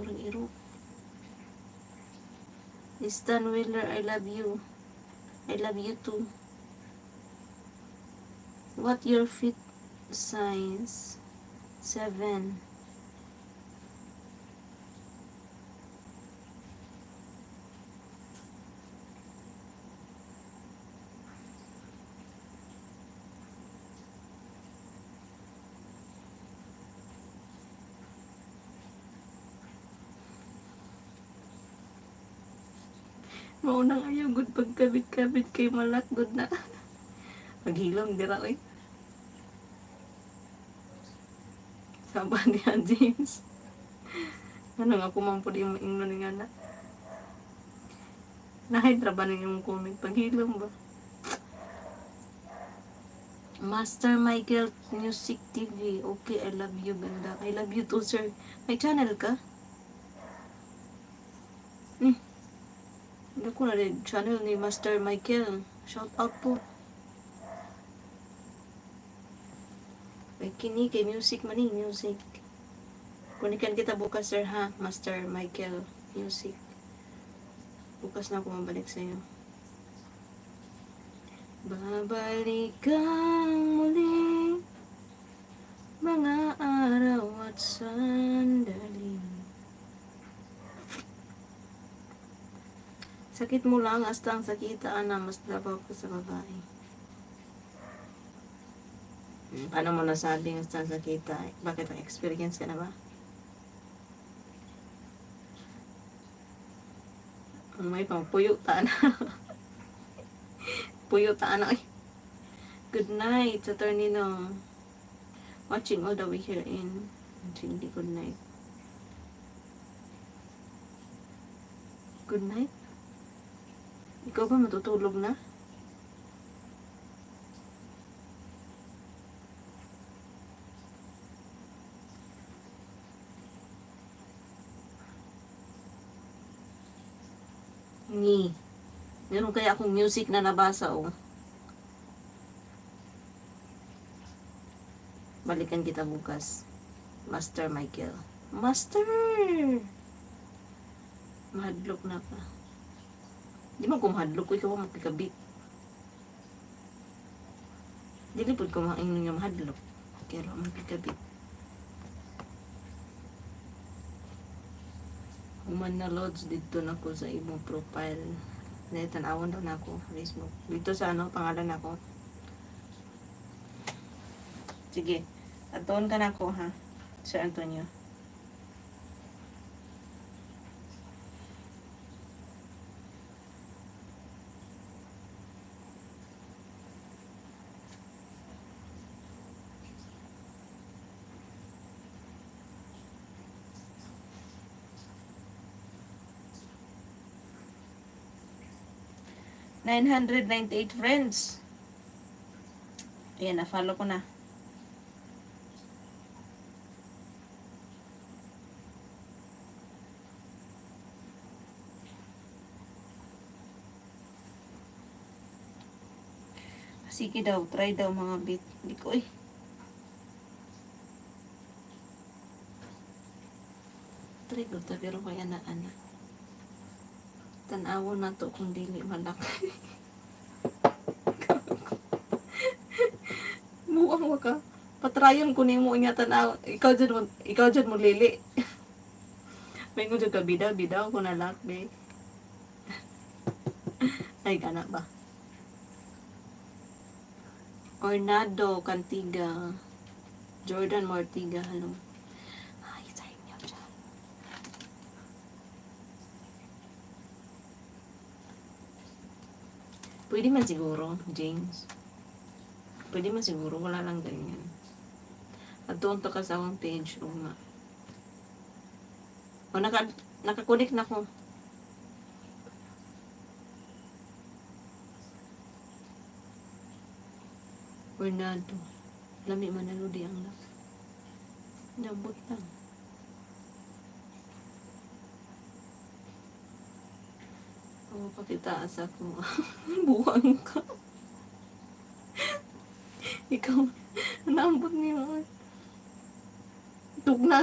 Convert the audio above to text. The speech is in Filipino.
murang iro. Stan Wheeler, I love you. I love you too. What your feet size? 7. Maunang ayaw good pagkabit-kabit kay malak good na. Maghilom dira oy. Saban niya James. Ano nga kumampod yung ingnon nga na. Nahidra ba na yung comment paghilom ba? Master Michael Music TV. Okay, I love you, ganda. I love you too, sir. May channel ka? Hindi ko na rin channel ni Master Michael. Shout out po. May kini kay music maning music. Kunikan kita bukas, sir, ha? Master Michael Music. Bukas na ako mabalik sa'yo. Babalik kang muli, mga araw at sandali. Sakit mo lang, hasta ang sakitaan na mas labaw ko sa babae. Paano mo nasabing hasta ang sakita? Bakit ang experience ka na ba? Ang may pang puyo taan. Puyo taan na. Good night, Saturnino. Watching all the way here in Hindi. Good night. Good night. Ikaw ba matutulog na? Meron kaya akong music na nabasa, oh. Balikan kita bukas. Master Michael. Master! Mahadlok na pa. Di man ko mahadlok ko, ikaw makikabit. Dili po ko maingin nga mahadlok. Kaya lang makikabit. Human na loads dito na ko sa imong profile. Tanawan daw na ako Facebook. Dito sa pangalan ako. Sige. Atoon ka na ako, ha? Sir Antonio. $998 friends. Ayan, na-follow ko na. Sige daw, try daw mga bit. Hindi ko try ko ta pero kaya na tanawo na to kung dili malaki. Muang waka. Patrayon ko nimo nya tanaw. Ikaw jud mo lili. May ko jud ka bidaw ko na lakbe. Ay kana ba? Ornado Cantiga. Jordan Mortiga, hello. Ay, sa inyo dyan. Pwede man siguro, James. Pwede man siguro, wala lang ganyan. At doon to ka sa akong page, o nga. O, nakakunik na ko. Ornado. Lami man na ludi ang lak. Nabot lang. O, pakitaas ako. Buwang ka. Ikaw, naambot niyo. Tugna.